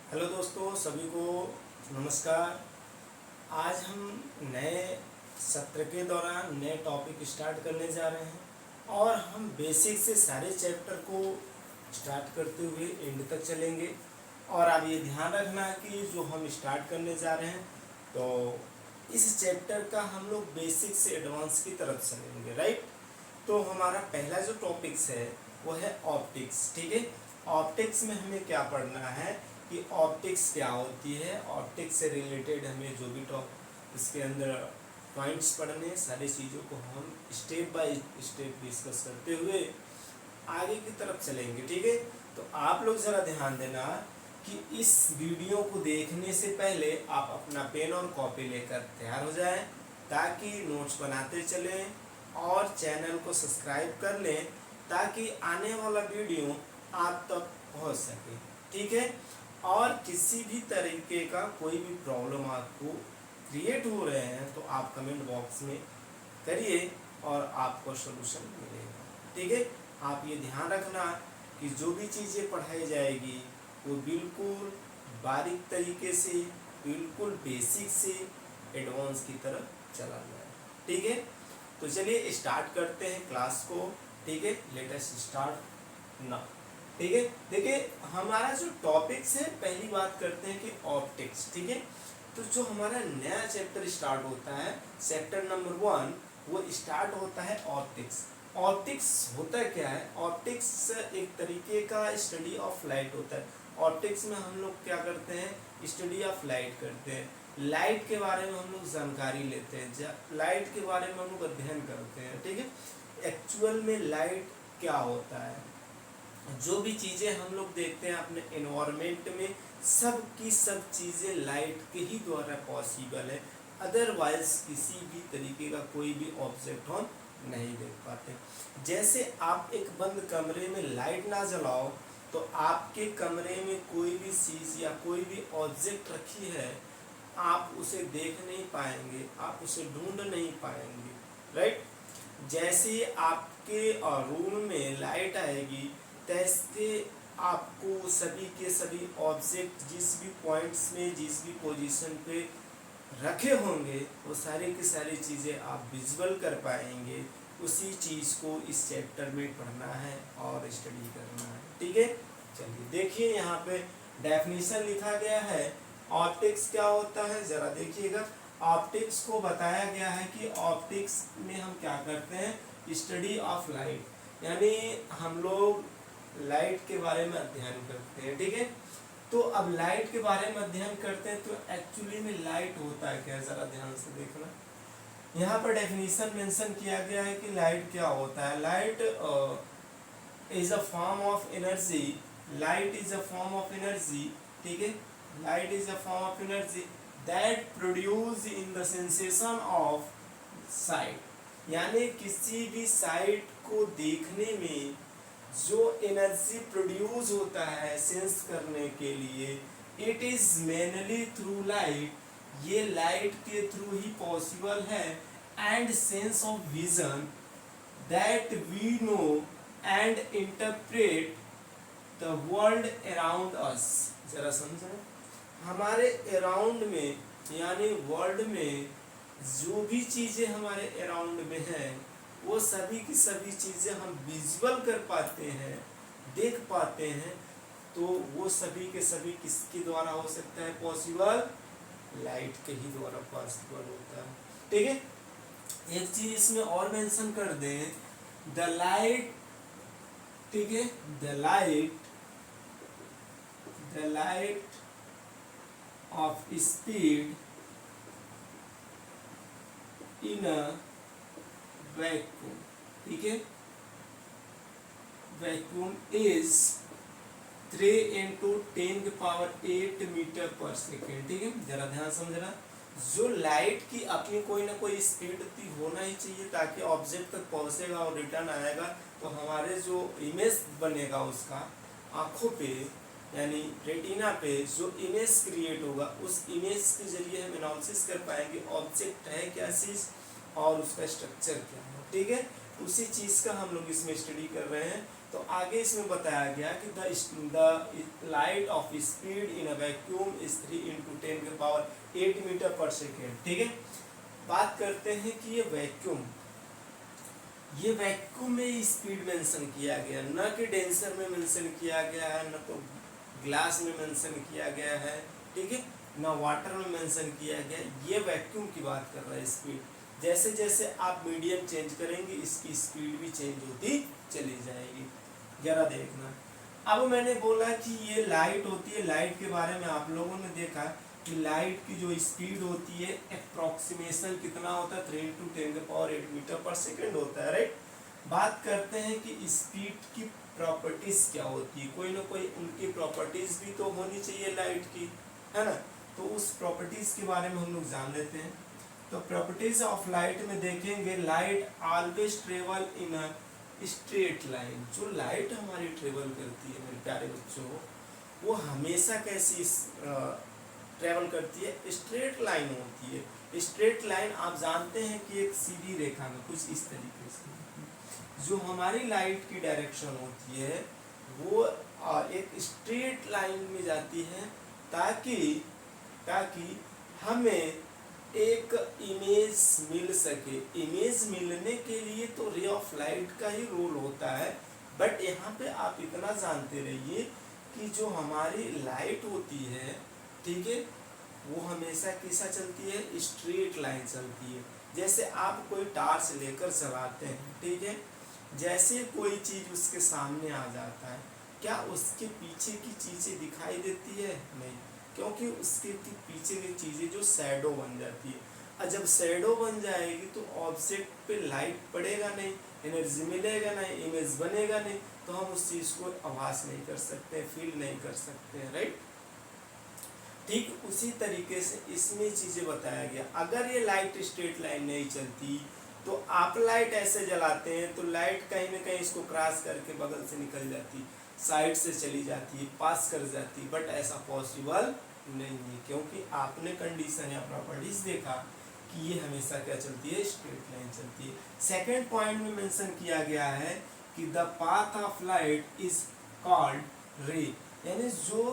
Hello दोस्तों, सभी को नमस्कार। आज हम नए सत्र के दौरान नए टॉपिक स्टार्ट करने जा रहे हैं और हम बेसिक से सारे चैप्टर को स्टार्ट करते हुए एंड तक चलेंगे। और आप ये ध्यान रखना कि जो हम स्टार्ट करने जा रहे हैं तो इस चैप्टर का हम लोग बेसिक से एडवांस की तरफ चलेंगे, राइट। तो हमारा पहला जो टॉपिक्स है वो है ऑप्टिक्स, ठीक है। ऑप्टिक्स में हमें क्या पढ़ना है कि ऑप्टिक्स क्या होती है, ऑप्टिक्स से रिलेटेड हमें जो भी इसके अंदर पॉइंट्स पढ़ने, सारी चीज़ों को हम स्टेप बाय स्टेप डिस्कस करते हुए आगे की तरफ चलेंगे, ठीक है। तो आप लोग ज़रा ध्यान देना कि इस वीडियो को देखने से पहले आप अपना पेन और कॉपी लेकर तैयार हो जाएं ताकि नोट्स बनाते चलें और चैनल को सब्सक्राइब कर लें ताकि आने वाला वीडियो आप तक पहुंच सके, ठीक है। और किसी भी तरीके का कोई भी प्रॉब्लम आपको क्रिएट हो रहे हैं तो आप कमेंट बॉक्स में करिए और आपको सलूशन मिलेगा, ठीक है। आप ये ध्यान रखना कि जो भी चीज़ें पढ़ाई जाएगी वो बिल्कुल बारीक तरीके से, बिल्कुल बेसिक से एडवांस की तरफ चला जाए, ठीक है। तो चलिए स्टार्ट करते हैं क्लास को, ठीक है। लेट अस स्टार्ट नाउ, ठीक है। देखिए हमारा जो टॉपिक्स है, पहली बात करते हैं कि ऑप्टिक्स, ठीक है। तो जो हमारा नया चैप्टर स्टार्ट होता है, चैप्टर नंबर 1, वो स्टार्ट होता है ऑप्टिक्स। ऑप्टिक्स होता क्या है? ऑप्टिक्स एक तरीके का स्टडी ऑफ लाइट होता है। ऑप्टिक्स में हम लोग क्या करते हैं? स्टडी ऑफ लाइट करते हैं। लाइट के बारे में हम लोग जानकारी लेते हैं, लाइट के बारे में हम लोग अध्ययन करते हैं, ठीक है। एक्चुअल में लाइट क्या होता है, जो भी चीज़ें हम लोग देखते हैं अपने एनवायरनमेंट में, सब की सब चीज़ें लाइट के ही द्वारा पॉसिबल है। अदरवाइज किसी भी तरीके का कोई भी ऑब्जेक्ट हम नहीं देख पाते। जैसे आप एक बंद कमरे में लाइट ना जलाओ तो आपके कमरे में कोई भी चीज़ या कोई भी ऑब्जेक्ट रखी है, आप उसे देख नहीं पाएंगे, आप उसे ढूंढ नहीं पाएंगे, राइट। जैसे आपके रूम में लाइट आएगी तैसे आपको सभी के सभी ऑब्जेक्ट जिस भी पॉइंट्स में, जिस भी पोजीशन पे रखे होंगे, वो सारी की सारी चीज़ें आप विजुअल कर पाएंगे। उसी चीज़ को इस चैप्टर में पढ़ना है और स्टडी करना है, ठीक है। चलिए देखिए यहाँ पे डेफिनेशन लिखा गया है। ऑप्टिक्स क्या होता है ज़रा देखिएगा। ऑप्टिक्स को बताया गया है कि ऑप्टिक्स में हम क्या करते हैं? स्टडी ऑफ लाइट, यानी हम लोग लाइट के बारे में अध्ययन करते हैं, ठीक है। तो अब लाइट के बारे में अध्ययन करते हैं तो एक्चुअली में लाइट होता है क्या, जरा ध्यान से देखना। यहाँ पर डेफिनेशन मेंशन किया गया है कि लाइट क्या होता है। Light is a form of energy, light is a form of energy, ठीक है। Light is a form of energy that produce in the sensation of site, यानी किसी भी साइट को देखने में जो एनर्जी प्रोड्यूस होता है सेंस करने के लिए, it is mainly through light, ये लाइट के थ्रू ही पॉसिबल है। And sense of vision that we know and interpret the world around us. जरा समझें, हमारे अराउंड में यानी वर्ल्ड में जो भी चीज़ें हमारे अराउंड में हैं वो सभी की सभी चीज़ें हम विजुअल कर पाते हैं, देख पाते हैं। तो वो सभी के सभी किसके द्वारा हो सकता है पॉसिबल? लाइट के ही द्वारा पॉसिबल होता है, ठीक है। एक चीज इसमें और मेंशन कर दें, द लाइट, ठीक है, the light of speed in a vacuum, ठीक है। Vacuum is 3 × 10⁸ metre per second, ठीक है। जरा ध्यान समझना, जो लाइट की अपनी कोई ना कोई स्पीड होना ही चाहिए ताकि ऑब्जेक्ट तक पहुंचेगा और रिटर्न आएगा तो हमारे जो इमेज बनेगा उसका आंखों पे यानी रेटिना पे जो इमेज क्रिएट होगा, उस इमेज के जरिए हम एनालिसिस कर पाएंगे ऑब्जेक्ट है क्या चीज़ और उसका स्ट्रक्चर क्या है, ठीक है। उसी चीज़ का हम लोग इसमें स्टडी कर रहे हैं तो आगे इसमें बताया गया कि the light of speed in a vacuum is 3 × 10⁸ metre per second. ठीक है, बात करते हैं कि ये वैक्यूम में स्पीड मेंशन किया गया, न कि डेंसर में मेंशन किया गया है, न तो ग्लास में मेंशन किया गया है, ठीक है, न वाटर में मेंशन किया गया। ये वैक्यूम की बात कर रहा है स्पीड। जैसे जैसे आप मीडियम चेंज करेंगे इसकी स्पीड भी चेंज होती चली जाएगी। जरा देखना, अब मैंने बोला कि ये लाइट होती है, लाइट के बारे में आप लोगों ने देखा कि लाइट की जो स्पीड होती है अप्रोक्सीमेशन कितना होता है, 3 × 10⁸ मीटर पर सेकेंड होता है, राइट। बात करते हैं कि स्पीड की प्रॉपर्टीज क्या होती है, कोई ना कोई उनकी प्रॉपर्टीज भी तो होनी चाहिए लाइट की, है ना। तो उस प्रॉपर्टीज के बारे में हम लोग जान लेते हैं। तो प्रॉपर्टीज ऑफ लाइट में देखेंगे, light always travel in a straight line. जो लाइट हमारी ट्रेवल करती है मेरे प्यारे बच्चों, वो हमेशा कैसी ट्रेवल करती है, स्ट्रेट लाइन होती है। स्ट्रेट लाइन आप जानते हैं कि एक सीधी रेखा में कुछ इस तरीके से जो हमारी लाइट की डायरेक्शन होती है वो एक स्ट्रेट लाइन में जाती है, ताकि हमें एक इमेज मिल सके। इमेज मिलने के लिए तो रे ऑफ लाइट का ही रोल होता है, बट यहाँ पे आप इतना जानते रहिए कि जो हमारी लाइट होती है, ठीक है, वो हमेशा कैसा चलती है, स्ट्रेट लाइन चलती है। जैसे आप कोई टार्च लेकर चलाते हैं, ठीक है, जैसे कोई चीज उसके सामने आ जाता है, क्या उसके पीछे की चीजें दिखाई देती है? नहीं, क्योंकि उसके पीछे की चीजें जो शैडो बन जाती है। और जब शैडो बन जाएगी तो ऑब्जेक्ट पे लाइट पड़ेगा नहीं, एनर्जी मिलेगा नहीं, इमेज बनेगा नहीं, तो हम उस चीज को आभास नहीं कर सकते, फील नहीं कर सकते, राइट। ठीक उसी तरीके से इसमें चीजें बताया गया। अगर ये लाइट स्ट्रेट लाइन नहीं चलती तो आप लाइट ऐसे जलाते हैं तो लाइट कहीं ना कहीं इसको क्रॉस करके बगल से निकल जाती, साइड से चली जाती है, पास कर जाती, बट ऐसा पॉसिबल नहीं है, क्योंकि आपने कंडीशन या प्रॉपर्टीज देखा कि ये हमेशा क्या चलती है, स्ट्रेट लाइन चलती है। सेकेंड पॉइंट में मेंशन किया गया है कि the path of light is called रे, यानी जो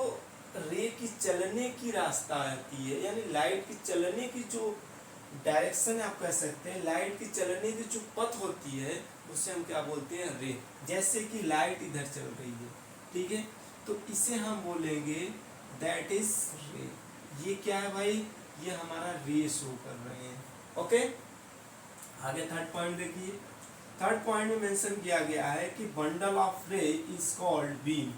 रे की चलने की रास्ता आती है, यानी लाइट की चलने की जो डायरेक्शन आप कह सकते हैं, लाइट की चलने की जो पथ होती है उसे हम क्या बोलते हैं, रे। जैसे कि लाइट इधर चल रही है, ठीक है, तो इसे हम बोलेंगे दैट इज रे। ये क्या है भाई, ये हमारा रे शो कर रहे हैं, ओके। आगे थर्ड पॉइंट देखिए। थर्ड पॉइंट में मेंशन किया गया है कि बंडल ऑफ रे इज कॉल्ड बीम,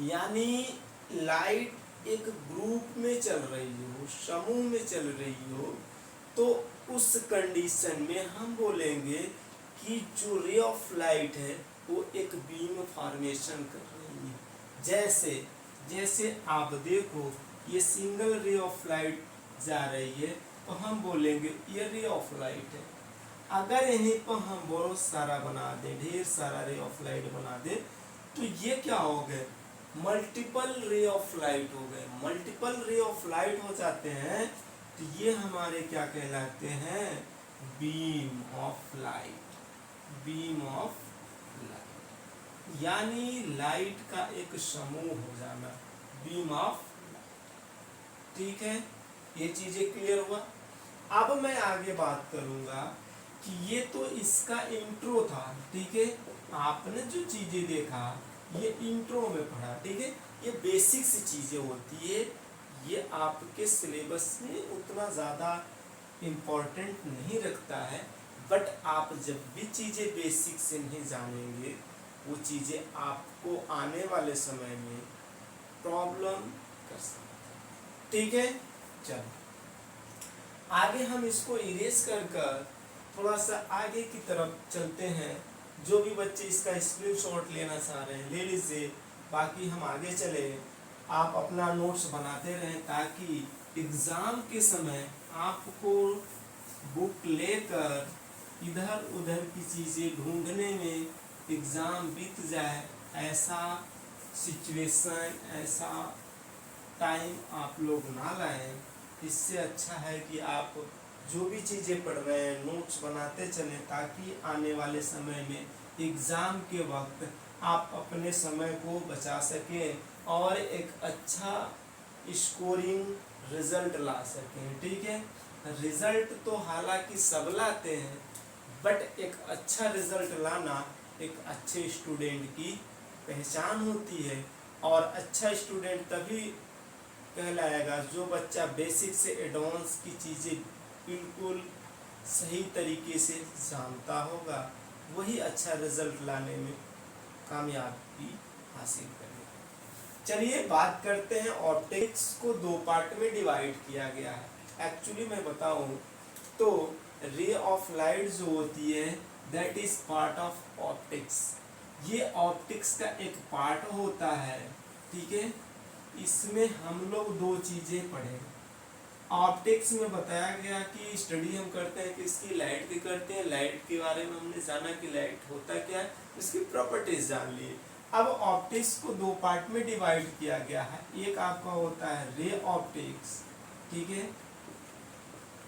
यानी लाइट एक ग्रुप में चल रही हो, समूह में चल रही हो, तो उस कंडीशन में हम बोलेंगे कि जो रे ऑफ लाइट है वो एक बीम फॉर्मेशन कर रही है। जैसे जैसे आप देखो ये सिंगल रे ऑफ लाइट जा रही है, तो हम बोलेंगे ये रे ऑफ लाइट है। अगर यहीं पर हम बहुत सारा बना दें, ढेर सारा रे ऑफ लाइट बना दें, तो ये क्या हो गए, मल्टीपल रे ऑफ लाइट हो गए। मल्टीपल रे ऑफ लाइट हो जाते हैं तो ये हमारे क्या कहलाते हैं, beam of light. Beam of light यानी लाइट का एक समूह हो जाना, बीम ऑफ लाइट। ठीक है, ये चीजें क्लियर हुआ। अब मैं आगे बात करूंगा कि ये तो इसका इंट्रो था, ठीक है, आपने जो चीजें देखा ये इंट्रो में पढ़ा, ठीक है, ये बेसिक सी चीजें होती है, ये आपके सिलेबस में उतना ज़्यादा इम्पोर्टेंट नहीं रखता है, बट आप जब भी चीज़ें बेसिक से नहीं जानेंगे वो चीज़ें आपको आने वाले समय में प्रॉब्लम कर सकती है, ठीक है। चलो आगे हम इसको इरेज कर थोड़ा सा आगे की तरफ चलते हैं। जो भी बच्चे इसका स्क्रीनशॉट लेना चाह रहे हैं ले लीजिए, बाकी हम आगे चले, आप अपना नोट्स बनाते रहें ताकि एग्ज़ाम के समय आपको बुक लेकर इधर उधर की चीज़ें ढूंढने में एग्ज़ाम बीत जाए, ऐसा सिचुएशन, ऐसा टाइम आप लोग ना लाएं। इससे अच्छा है कि आप जो भी चीज़ें पढ़ रहे हैं नोट्स बनाते चलें, ताकि आने वाले समय में एग्ज़ाम के वक्त आप अपने समय को बचा सकें और एक अच्छा स्कोरिंग रिजल्ट ला सकें। ठीक है, रिजल्ट तो हालांकि सब लाते हैं, बट एक अच्छा रिजल्ट लाना एक अच्छे स्टूडेंट की पहचान होती है। और अच्छा स्टूडेंट तभी कहलाएगा जो बच्चा बेसिक से एडवांस की चीज़ें बिल्कुल सही तरीके से जानता होगा, वही अच्छा रिजल्ट लाने में कामयाबी हासिल करेगा। चलिए बात करते हैं, ऑप्टिक्स को दो पार्ट में डिवाइड किया गया है। एक्चुअली मैं बताऊं तो रे ऑफ लाइट जो होती है that is part of optics. ये ऑप्टिक्स का एक पार्ट होता है। ठीक है, इसमें हम लोग दो चीजें पढ़े। ऑप्टिक्स में बताया गया कि स्टडी हम करते हैं कि इसकी लाइट की करते हैं, लाइट के बारे में हमने जाना कि लाइट होता क्या है, इसकी प्रॉपर्टीज जान लिए। अब ऑप्टिक्स को दो पार्ट में डिवाइड किया गया है। एक आपका होता है रे ऑप्टिक्स, ठीक है,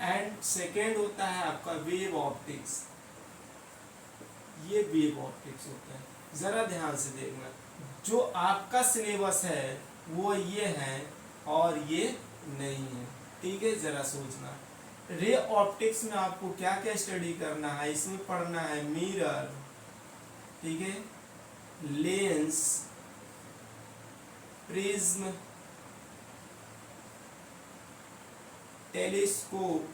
एंड सेकेंड होता है आपका वेव ऑप्टिक्स। ये वेव ऑप्टिक्स होता है। जरा ध्यान से देखना, जो आपका सिलेबस है वो ये है और ये नहीं है। ठीक है, जरा सोचना। रे ऑप्टिक्स में आपको क्या क्या स्टडी करना है, इसमें पढ़ना है मिरर, ठीक है, लेंस, प्रिज्म, टेलीस्कोप।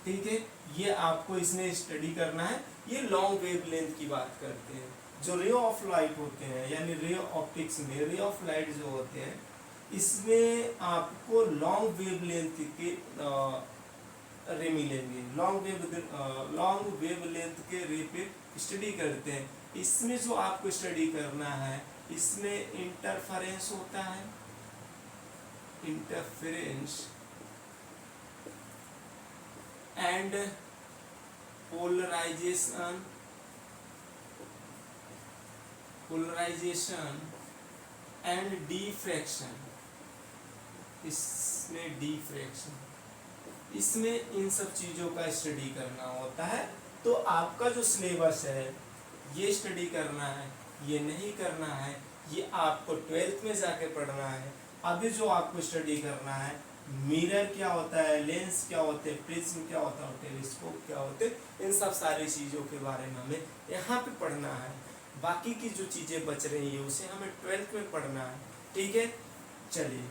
ठीक है, ये आपको इसमें स्टडी करना है। ये लॉन्ग वेवलेंथ की बात करते हैं। जो रे ऑफ लाइट होते हैं यानी रे ऑप्टिक्स में रे ऑफ लाइट जो होते हैं, इसमें आपको लॉन्ग वेवलेंथ के रे मिलेंगे। लॉन्ग वेवलेंथ के रे पे स्टडी करते हैं। इसमें जो आपको स्टडी करना है, इसमें इंटरफेरेंस होता है, interference and polarisation and diffraction. इसमें डिफ्रैक्शन, इसमें इन सब चीज़ों का स्टडी करना होता है। तो आपका जो सिलेबस है ये स्टडी करना है, ये नहीं करना है, ये आपको 12th में जाके पढ़ना है। अभी जो आपको स्टडी करना है, मिरर क्या होता है, लेंस क्या होते हैं, प्रिज्म क्या होता है, टेलीस्कोप क्या होते हैं, इन सब सारी चीज़ों के बारे में हमें यहाँ पे पढ़ना है। बाकी की जो चीज़ें बच रही है उसे हमें 12th में पढ़ना है। ठीक है, चलिए।